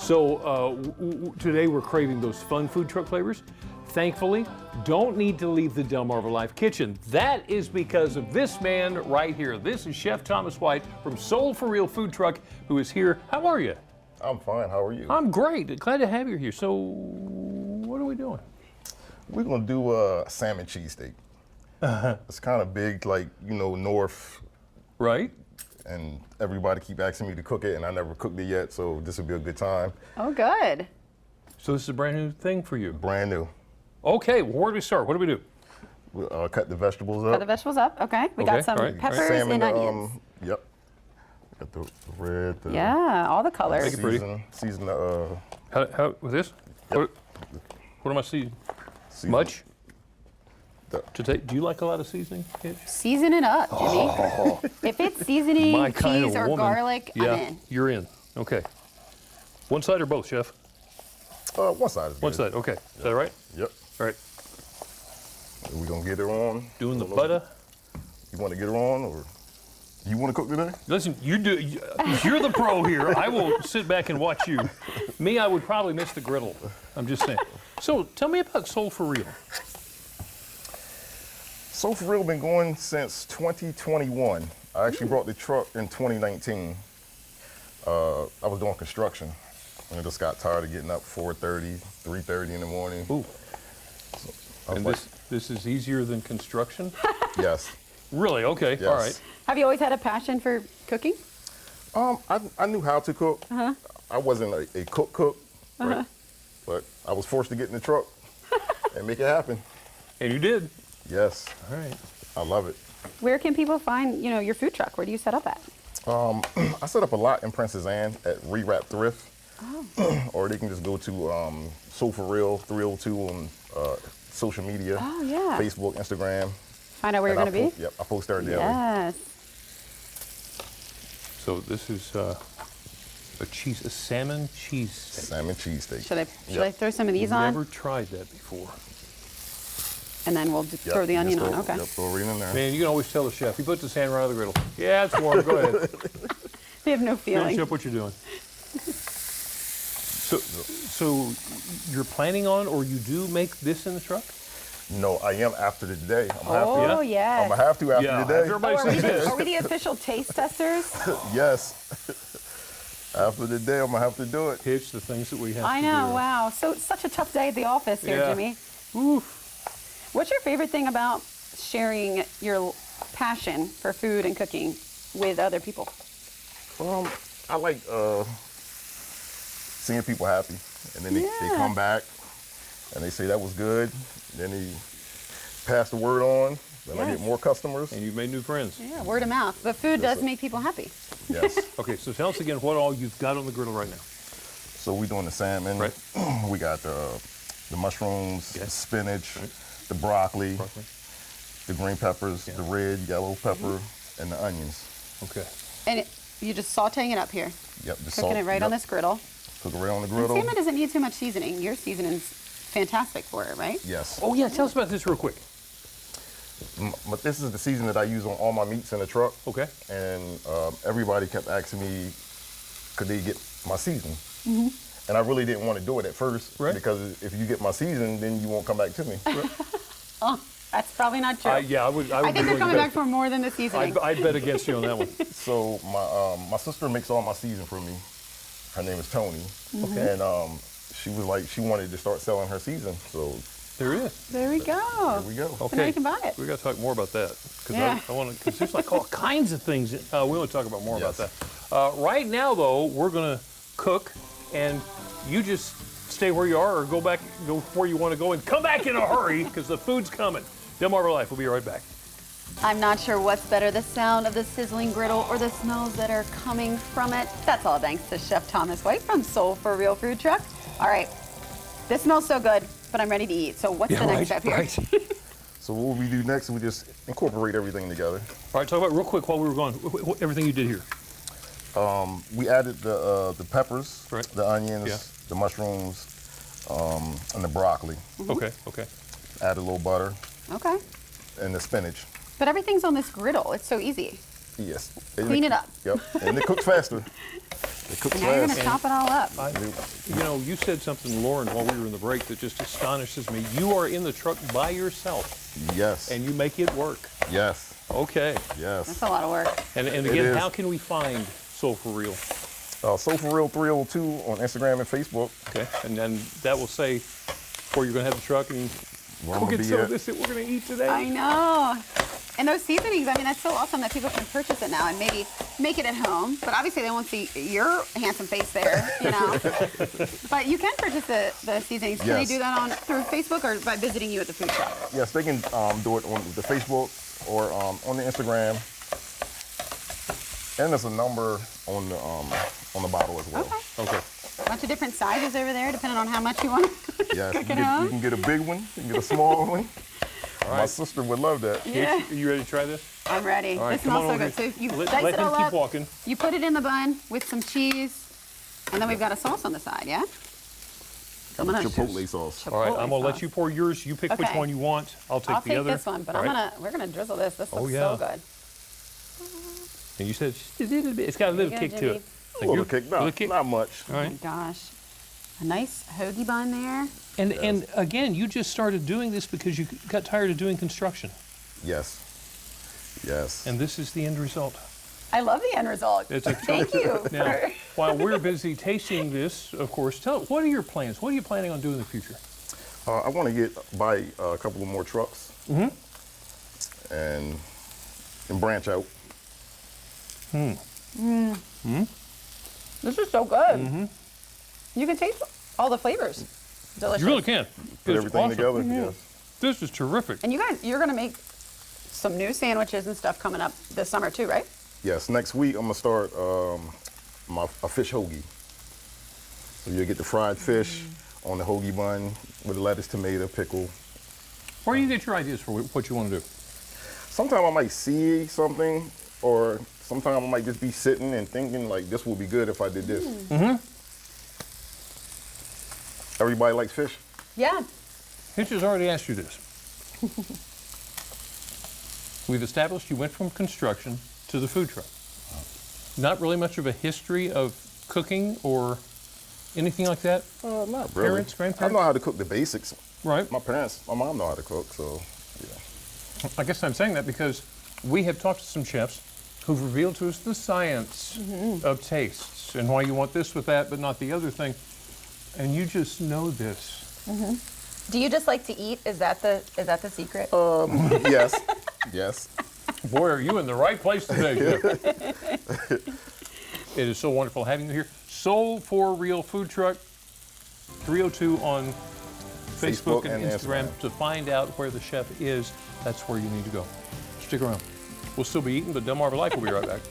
So today we're craving those fun food truck flavors. Thankfully, don't need to leave the DelmarvaLife kitchen. That is because of this man right here. This is Chef Thomas White from Soul for Real Food Truck, who is here. How are you? I'm fine. How are you? I'm great. Glad to have you here. So, what are we doing? We're gonna do a salmon cheesesteak. It's kind of big, like, you know, north. Right. And everybody keep asking me to cook it, and I never cooked it yet, so this will be a good time. Oh, good. So this is a brand new thing for you? Brand new. Okay, well, where do we start? What do we do? We'll cut the vegetables up. Cut the vegetables up. Okay. We got some peppers Salmon, and onions. Yep. Got the red. Yeah, all the colors. Make it pretty. Season How with this? Yep. What am I seeing? season. Much? Do you like a lot of seasoning, Hitch? Season it up, Jimmy. Oh. If it's seasoning, My kind cheese, of or woman. garlic, Yeah, I'm in. you're in. Okay. One side or both, Chef? One side is good. One side, okay. Is that right? Yep. All right. We're gonna get it on. Doing the butter. You want to get it on, or you want to cook today? Listen, you're the pro here. I will sit back and watch you. Me, I would probably miss the griddle. I'm just saying. So tell me about Soul for Real. Soul for Real been going since 2021. I actually brought the truck in 2019. I was doing construction, and I just got tired of getting up 4:30, 3:30 in the morning. Ooh. So and this is easier than construction? Yes. Really? Okay. Yes. All right. Have you always had a passion for cooking? I knew how to cook. I wasn't a cook, right? But I was forced to get in the truck and make it happen. And you did. Yes. All right. I love it. Where can people find, your food truck? Where do you set up at? I set up a lot in Princess Anne at Rewrap Thrift. Or they can just go to Soul for Real 302 on social media. Oh, yeah. Facebook, Instagram. Find out where you're going to be? Yep, I post there daily. Yes. So this is a salmon cheese steak. Salmon cheesesteak. Should I throw some of these on? Never tried that before. And then we'll just throw the onion on. Okay. Yep, throw it right in there. Man, you can always tell the chef. He puts his hand right on the griddle. Yeah, it's warm. Go ahead. They have no feeling. Finish up what you're doing. So you're planning on, or you do make this in the truck? No, I am after the day. I'm gonna Oh, have to. yes. I'm gonna have to after the day. Everybody says this. Are we the official taste testers? Yes. After the day, I'm gonna have to do it. Hitch the things that we have I to know, do. wow. So it's such a tough day at the office here, Yeah. Jimmy. Oof. What's your favorite thing about sharing your passion for food and cooking with other people? I like seeing people happy, and then they come back and they say that was good. Then they pass the word on. Then I get more customers. And you've made new friends. Yeah, word of mouth. But food does make people happy. Yes. Okay, so tell us again what all you've got on the griddle right now. So we're doing the salmon. Right. We got the mushrooms, the spinach, the broccoli, the green peppers, the red, yellow pepper, and the onions. Okay. And you're just sauteing it up here. Yep. The Cooking it right on this griddle. Cook it right on the And griddle. salmon doesn't need too much seasoning. Your seasoning's fantastic for it, right? Yes. Oh yeah, tell us about this real quick. But this is the season that I use on all my meats in the truck. Okay. And everybody kept asking me, could they get my season? And I really didn't want to do it at first, because if you get my season, then you won't come back to me. Oh, that's probably not true. I would I think they're be coming willing back for more than the to seasoning. bet. I'd bet against you on that one. So my sister makes all my season for me. Her name is Tony. Okay. And she was like, she wanted to start selling her season. So There is. There we go. there we go. Okay. So now you can buy it. We got to talk more about that because Yeah. I want to. Because there's like all kinds of things. We want to talk about more about that. Right now, though, we're going to cook, and you just stay where you are, or go where you want to go, and come back in a hurry because the food's coming. DelmarvaLife. We'll be right back. I'm not sure what's better, the sound of the sizzling griddle or the smells that are coming from it. That's all thanks to Chef Thomas White from Soul for Real Food Truck. All right, this smells so good, but I'm ready to eat. So what's the next step here? Right. So what we do next is we just incorporate everything together. All right, talk about real quick while we were gone, everything you did here. We added the peppers, Right. the onions, the mushrooms, and the broccoli. Okay, okay. Add a little butter Okay. and the spinach. But everything's on this griddle. It's so easy. Yes. Clean it up. Yep. And it cooks faster. It cooks Now you're fast. gonna chop it all up. You know, you said something, Lauren, while we were in the break that just astonishes me. You are in the truck by yourself, Yes. and you make it work. Yes. Okay. Yes. That's a lot of work. And It again, is. how can we find Soul for Real? Soul for Real 302 on Instagram and Facebook. Okay, and then that will say where you're going to have the truck, and Where I'm we'll gonna get be some of at. this that we're going to eat today. I know. And those seasonings, I mean, that's so awesome that people can purchase it now and maybe make it at home. But obviously, they won't see your handsome face there, you know. But you can purchase the seasonings. Can they Yes. do that through Facebook or by visiting you at the food shop? Yes, they can do it on the Facebook or on the Instagram. And there's a number on the bottle as well. Okay. Okay. A bunch of different sizes over there, depending on how much you want to Yes, cook you at can home. get a big one, you can get a small one. My sister would love that. Yeah. Are you ready to try this? I'm ready. All right, This come on smells so over good. here. So you Let dice it him all keep up. walking. You put it in the bun with some cheese, and then we've got a sauce on the side, yeah? So I'm gonna Chipotle sauce. All right, I'm Chipotle going to let sauce. you pour yours. You pick which Okay. one you want. I'll take I'll the take other. this one, but All right. we're gonna drizzle this. This looks yeah. so good. And you said just a little bit. It's got a little There you kick go, to it. A little kick, not much. All Oh right. my gosh. A nice hoagie bun there. And again, you just started doing this because you got tired of doing construction. Yes. Yes. And this is the end result. I love the end result. It's a Thank you. Now, while we're busy tasting this, of course, what are your plans? What are you planning on doing in the future? I want to buy a couple of more trucks and branch out. This is so good. You can taste all the flavors. Delicious. You really can. Put It's everything awesome. together. Yes. This is terrific. And you guys, you're gonna make some new sandwiches and stuff coming up this summer too, right? Yes. Next week I'm gonna start a fish hoagie. So you'll get the fried fish on the hoagie bun with lettuce, tomato, pickle. Where do you get your ideas for what you want to do? Sometimes I might see something, or sometimes I might just be sitting and thinking like this would be good if I did this. Everybody likes fish. Yeah. Hitch has already asked you this. We've established you went from construction to the food truck. Not really much of a history of cooking or anything like that? Not really. Parents, grandparents? I know how to cook the basics. Right. My mom know how to cook, so yeah. I guess I'm saying that because we have talked to some chefs who've revealed to us the science of tastes and why you want this with that but not the other thing. And you just know this. Do you just like to eat? Is that the secret? Yes, yes. Boy, are you in the right place today, Chef. It is so wonderful having you here. Soul for Real Food Truck, 302 on Facebook and Instagram. To find out where the chef is, that's where you need to go. Stick around. We'll still be eating, but DelmarvaLife will be right back.